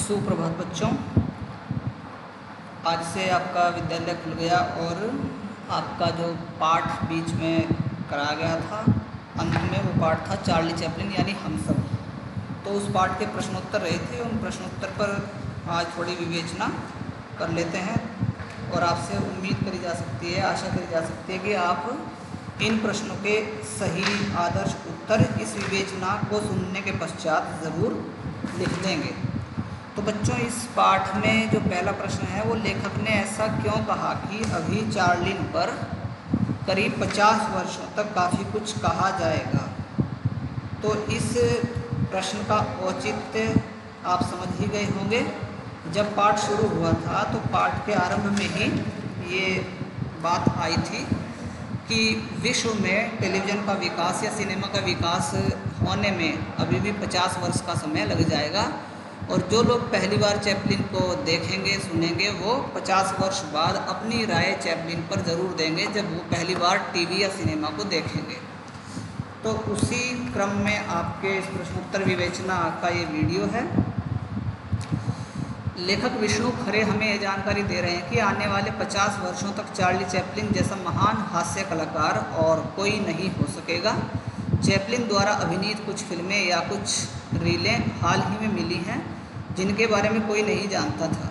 सुप्रभात बच्चों, आज से आपका विद्यालय खुल गया और आपका जो पाठ बीच में कराया गया था, अंत में वो पाठ था चार्ली चैपलिन यानी हम सब। तो उस पाठ के प्रश्नोत्तर रहे थे, उन प्रश्नोत्तर पर आज थोड़ी विवेचना कर लेते हैं और आपसे उम्मीद करी जा सकती है, आशा करी जा सकती है कि आप इन प्रश्नों के सही आदर्श उत्तर इस विवेचना को सुनने के पश्चात ज़रूर लिख लेंगे। तो बच्चों, इस पाठ में जो पहला प्रश्न है वो लेखक ने ऐसा क्यों कहा कि अभी चार्लिन पर करीब 50 वर्षों तक काफ़ी कुछ कहा जाएगा। तो इस प्रश्न का औचित्य आप समझ ही गए होंगे। जब पाठ शुरू हुआ था तो पाठ के आरंभ में ही ये बात आई थी कि विश्व में टेलीविज़न का विकास या सिनेमा का विकास होने में अभी भी 50 वर्ष का समय लग जाएगा और जो लोग पहली बार चैपलिन को देखेंगे सुनेंगे वो 50 वर्ष बाद अपनी राय चैपलिन पर ज़रूर देंगे जब वो पहली बार टीवी या सिनेमा को देखेंगे। तो उसी क्रम में आपके इस प्रश्नोत्तर विवेचना का ये वीडियो है। लेखक विष्णु खरे हमें ये जानकारी दे रहे हैं कि आने वाले 50 वर्षों तक चार्ली चैपलिन जैसा महान हास्य कलाकार और कोई नहीं हो सकेगा। चैपलिन द्वारा अभिनीत कुछ फिल्में या कुछ रीलें हाल ही में मिली हैं जिनके बारे में कोई नहीं जानता था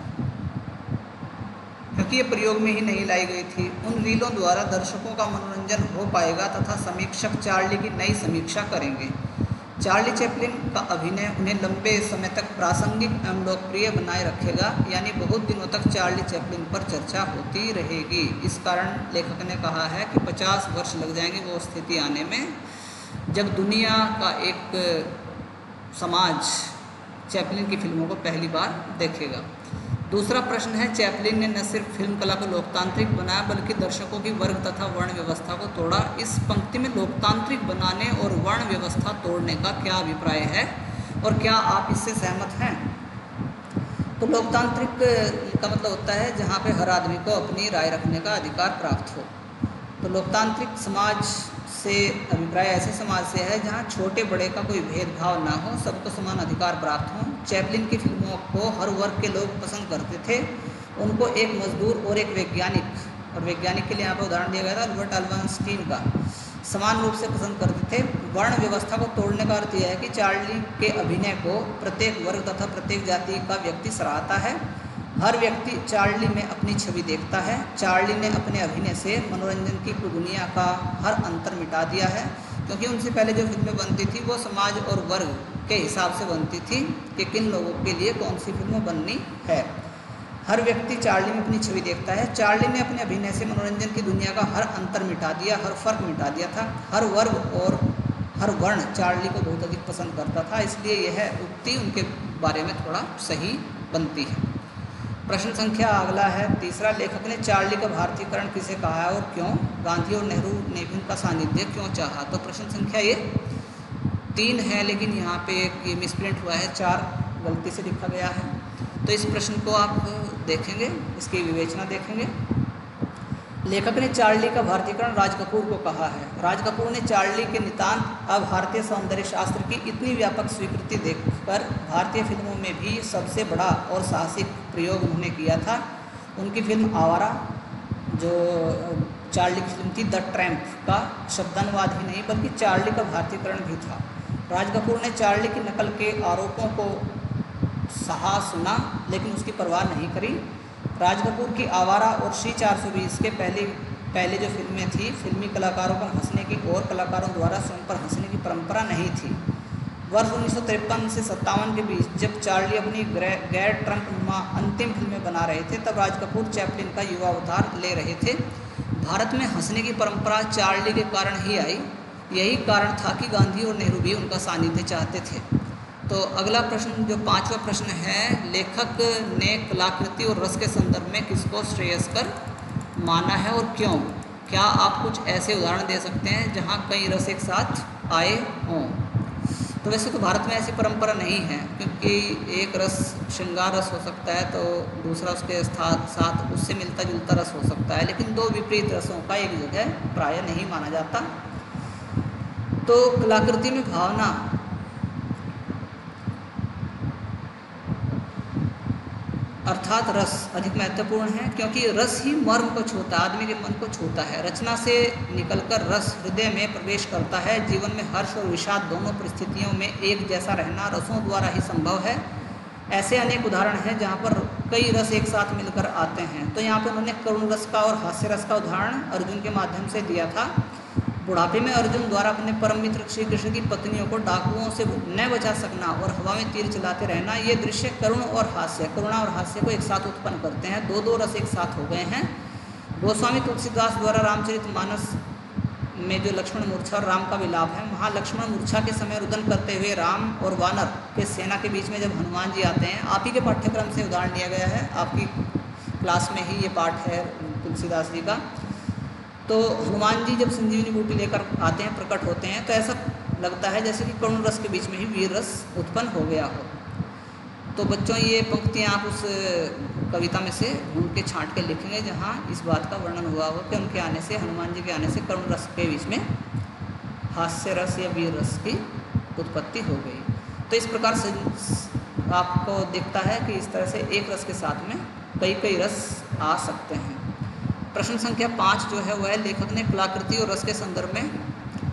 क्योंकि ये प्रयोग में ही नहीं लाई गई थी। उन रीलों द्वारा दर्शकों का मनोरंजन हो पाएगा तथा समीक्षक चार्ली की नई समीक्षा करेंगे। चार्ली चैपलिन का अभिनय उन्हें लंबे समय तक प्रासंगिक एवं लोकप्रिय बनाए रखेगा, यानी बहुत दिनों तक चार्ली चैपलिन पर चर्चा होती रहेगी। इस कारण लेखक ने कहा है कि 50 वर्ष लग जाएंगे वो स्थिति आने में जब दुनिया का एक समाज चैपलिन की फिल्मों को पहली बार देखेगा। दूसरा प्रश्न है, चैपलिन ने न सिर्फ फिल्म कला को लोकतांत्रिक बनाया बल्कि दर्शकों की वर्ग तथा वर्ण व्यवस्था को तोड़ा। इस पंक्ति में लोकतांत्रिक बनाने और वर्ण व्यवस्था तोड़ने का क्या अभिप्राय है और क्या आप इससे सहमत हैं? तो लोकतांत्रिक का मतलब होता है जहाँ पे हर आदमी को अपनी राय रखने का अधिकार प्राप्त हो। तो लोकतांत्रिक समाज से अभिप्राय ऐसे समाज से है जहाँ छोटे बड़े का कोई भेदभाव ना हो, सबको समान अधिकार प्राप्त हो। चैपलिन की फिल्मों को हर वर्ग के लोग पसंद करते थे। उनको एक मजदूर और एक वैज्ञानिक, और वैज्ञानिक के लिए यहाँ पर उदाहरण दिया गया था अल्बर्ट आइंस्टीन का, समान रूप से पसंद करते थे। वर्ण व्यवस्था को तोड़ने का अर्थ यह है कि चार्ली के अभिनय को प्रत्येक वर्ग तथा प्रत्येक जाति का व्यक्ति सराहता है। हर व्यक्ति चार्ली में अपनी छवि देखता है। चार्ली ने अपने अभिनय से मनोरंजन की दुनिया का हर अंतर मिटा दिया है, क्योंकि उनसे पहले जो फिल्में बनती थी वो समाज और वर्ग के हिसाब से बनती थी कि किन लोगों के लिए कौन सी फिल्में बननी है। हर व्यक्ति चार्ली में अपनी छवि देखता है। चार्ली ने अपने अभिनय से मनोरंजन की दुनिया का हर अंतर मिटा दिया, हर फर्क मिटा दिया था। हर वर्ग और हर वर्ण चार्ली को बहुत अधिक पसंद करता था, इसलिए यह उक्ति उनके बारे में थोड़ा सही बनती है। प्रश्न संख्या अगला है, तीसरा, लेखक ने चार्ली का भारतीयकरण किसे कहा है और क्यों? गांधी और नेहरू ने भी उनका सानिध्य क्यों चाहा? तो प्रश्न संख्या ये 3 है, लेकिन यहाँ पे एक मिसप्रिंट हुआ है, 4 गलती से लिखा गया है। तो इस प्रश्न को आप देखेंगे, इसकी विवेचना देखेंगे। लेखक ने चार्ली का भारतीयकरण राज कपूर को कहा है। राज कपूर ने चार्ली के नितांत अभारतीय सौंदर्य शास्त्र की इतनी व्यापक स्वीकृति देखकर भारतीय फिल्मों में भी सबसे बड़ा और साहसिक प्रयोग उन्होंने किया था। उनकी फिल्म आवारा, जो चार्ली की फिल्म थी, द ट्रैम्प का शब्दानुवाद ही नहीं बल्कि चार्ली का भारतीयकरण भी था। राज कपूर ने चार्ली की नकल के आरोपों को सहा सुना लेकिन उसकी परवाह नहीं करी। राज कपूर की आवारा और सी 420 के पहले जो फिल्में थी, फिल्मी कलाकारों पर हंसने की और कलाकारों द्वारा स्वयं पर हंसने की परंपरा नहीं थी। वर्ष 1953 से 57 के बीच जब चार्ली अपनी गैर ट्रंप नुमा अंतिम फिल्में बना रहे थे, तब राज कपूर चैपलिन का युवा अवतार ले रहे थे। भारत में हंसने की परंपरा चार्ली के कारण ही आई। यही कारण था कि गांधी और नेहरू भी उनका सानिध्य चाहते थे। तो अगला प्रश्न, जो 5वां प्रश्न है, लेखक ने कलाकृति और रस के संदर्भ में किसको श्रेयस्कर माना है और क्यों? क्या आप कुछ ऐसे उदाहरण दे सकते हैं जहां कई रस एक साथ आए हों? तो वैसे तो भारत में ऐसी परंपरा नहीं है, क्योंकि एक रस श्रृंगार रस हो सकता है तो दूसरा उसके साथ उससे मिलता जुलता रस हो सकता है, लेकिन दो विपरीत रसों का एक जगह प्राय नहीं माना जाता। तो कलाकृति में भावना अर्थात रस अधिक महत्वपूर्ण है, क्योंकि रस ही मर्म को छूता है, आदमी के मन को छूता है। रचना से निकलकर रस हृदय में प्रवेश करता है। जीवन में हर्ष और विषाद दोनों परिस्थितियों में एक जैसा रहना रसों द्वारा ही संभव है। ऐसे अनेक उदाहरण हैं जहाँ पर कई रस एक साथ मिलकर आते हैं। तो यहाँ पर उन्होंने करुण रस का और हास्य रस का उदाहरण अर्जुन के माध्यम से दिया था। बुढ़ापे में अर्जुन द्वारा अपने परम मित्र श्री कृष्ण की पत्नियों को डाकुओं से न बचा सकना और हवा में तीर चलाते रहना, ये दृश्य करुण और हास्य, करुणा और हास्य को एक साथ उत्पन्न करते हैं। दो रस एक साथ हो गए हैं। गोस्वामी तुलसीदास द्वारा रामचरितमानस में जो लक्ष्मण मूर्छा और राम का विलाप है, वहाँ लक्ष्मण मूर्छा के समय रुदन करते हुए राम और वानर के सेना के बीच में जब हनुमान जी आते हैं, आप ही के पाठ्यक्रम से उदाहरण लिया गया है, आपकी क्लास में ही ये पाठ है तुलसीदास जी का। तो हनुमान जी जब संजीवनी बूटी लेकर आते हैं, प्रकट होते हैं, तो ऐसा लगता है जैसे कि करुण रस के बीच में ही वीर रस उत्पन्न हो गया हो। तो बच्चों ये पंक्तियाँ आप उस कविता में से ढूंढ के छांट के लिखेंगे जहाँ इस बात का वर्णन हुआ हो कि उनके आने से, हनुमान जी के आने से करुण रस के बीच में हास्य रस या वीर रस की उत्पत्ति हो गई। तो इस प्रकार से आपको दिखता है कि इस तरह से एक रस के साथ में कई रस आ सकते हैं। प्रश्न संख्या 5 जो है वह है, लेखक ने कलाकृति और रस के संदर्भ में,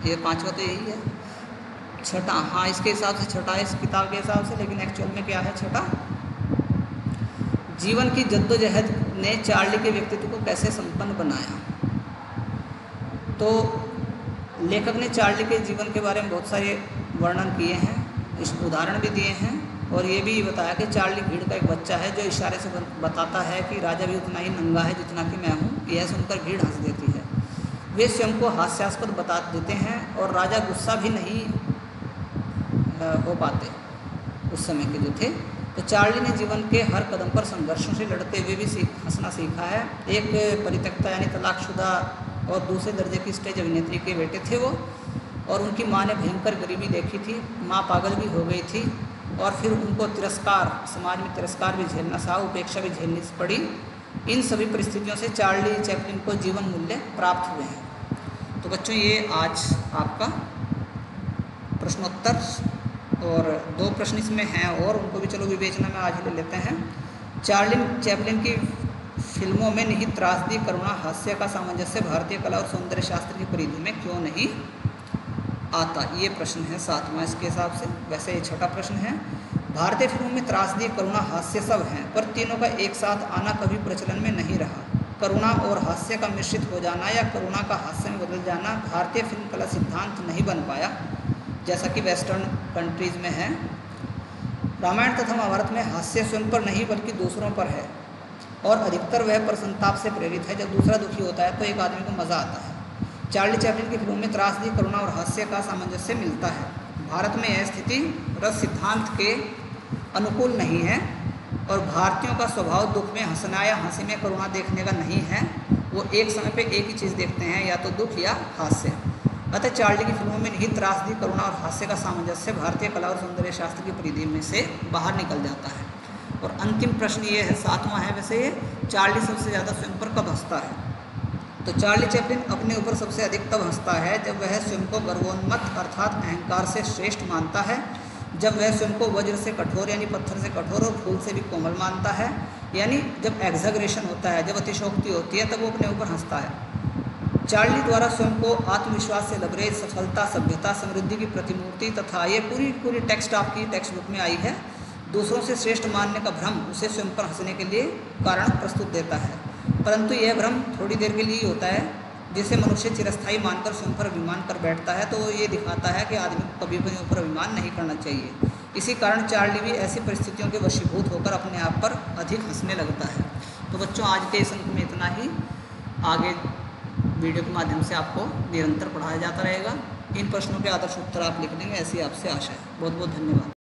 ये 5वां तो यही है, छठा, हाँ इसके हिसाब से छठा है इस किताब के हिसाब से, लेकिन एक्चुअल में क्या है छठा, जीवन की जद्दोजहद ने चार्ली के व्यक्तित्व को कैसे संपन्न बनाया। तो लेखक ने चार्ली के जीवन के बारे में बहुत सारे वर्णन किए हैं, इस उदाहरण भी दिए हैं, और ये भी बताया कि चार्ली भीड़ का एक बच्चा है जो इशारे से बताता है कि राजा भी उतना ही नंगा है जितना कि मैं हूँ। यह सुनकर भीड़ हंस देती है। वे स्वयं को हास्यास्पद बता देते हैं और राजा गुस्सा भी नहीं हो पाते उस समय के जो थे। तो चार्ली ने जीवन के हर कदम पर संघर्षों से लड़ते हुए भी हंसना सीखा है। एक परित्यक्ता यानी तलाकशुदा और दूसरे दर्जे की स्टेज अभिनेत्री के बेटे थे वो, और उनकी माँ ने भयंकर गरीबी देखी थी, माँ पागल भी हो गई थी, और फिर उनको तिरस्कार, समाज में तिरस्कार भी झेलना सा, उपेक्षा भी झेलनी पड़ी। इन सभी परिस्थितियों से चार्ली चैपलिन को जीवन मूल्य प्राप्त हुए हैं। तो बच्चों ये आज आपका प्रश्नोत्तर, और 2 प्रश्न इसमें हैं और उनको भी चलो विवेचना में आज ले लेते हैं। चार्ली चैपलिन की फिल्मों में निहित त्रासदी, करुणा, हास्य का सामंजस्य भारतीय कला और सौंदर्य शास्त्र की परिधि में क्यों नहीं आता, ये प्रश्न है 7वां इसके हिसाब से। वैसे ये छठा प्रश्न है, भारतीय फिल्मों में त्रासदी, करुणा, हास्य सब हैं, पर तीनों का एक साथ आना कभी प्रचलन में नहीं रहा। करुणा और हास्य का मिश्रित हो जाना या करुणा का हास्य में बदल जाना भारतीय फिल्म कला सिद्धांत नहीं बन पाया, जैसा कि वेस्टर्न कंट्रीज में है। रामायण तथा महाभारत में हास्य स्वयं पर नहीं बल्कि दूसरों पर है, और अधिकतर वह प्रसन्नताप से प्रेरित है। जब दूसरा दुखी होता है तो एक आदमी को मज़ा आता है। चार्ली चैपलिन की फिल्मों में त्रासदी, करुणा और हास्य का सामंजस्य मिलता है। भारत में यह स्थिति रस सिद्धांत के अनुकूल नहीं है, और भारतीयों का स्वभाव दुख में हंसना या हंसी में करुणा देखने का नहीं है। वो एक समय पे एक ही चीज़ देखते हैं, या तो दुख या हास्य। अतः चार्ली की फिल्मों में निहित त्रासदी, करुणा और हास्य का सामंजस्य भारतीय कला और सौंदर्य शास्त्र की परिधि में से बाहर निकल जाता है। और अंतिम प्रश्न ये है, 7वां है वैसे ये, चार्ली सबसे ज़्यादा स्वयं पर कब हंसता है। तो चार्ली चैपलिन अपने ऊपर सबसे अधिक तब हंसता है जब वह स्वयं को गर्वोन्मत्त अर्थात अहंकार से श्रेष्ठ मानता है, जब वह स्वयं को वज्र से कठोर यानी पत्थर से कठोर और फूल से भी कोमल मानता है, यानी जब एग्जैगरेशन होता है, जब अतिशोक्ति होती है, तब वो अपने ऊपर हंसता है। चार्ली द्वारा स्वयं को आत्मविश्वास से लबरेज, सफलता, सभ्यता, समृद्धि की प्रतिमूर्ति तथा ये पूरी टेक्स्ट आपकी टेक्स्ट बुक में आई है, दूसरों से श्रेष्ठ मानने का भ्रम उसे स्वयं पर हंसने के लिए कारण प्रस्तुत देता है। परंतु यह भ्रम थोड़ी देर के लिए ही होता है, जिसे मनुष्य चिरस्थायी मानकर स्वयं पर अभिमान कर बैठता है। तो ये दिखाता है कि आदमी को कभी अपने ऊपर अभिमान नहीं करना चाहिए। इसी कारण चार्ली भी ऐसी परिस्थितियों के वशीभूत होकर अपने आप पर अधिक हंसने लगता है। तो बच्चों आज के इस अंक में इतना ही। आगे वीडियो के माध्यम से आपको निरंतर पढ़ाया जाता रहेगा। इन प्रश्नों के आदर्श उत्तर आप लिख देंगे, ऐसी आपसे आशा है। बहुत बहुत धन्यवाद।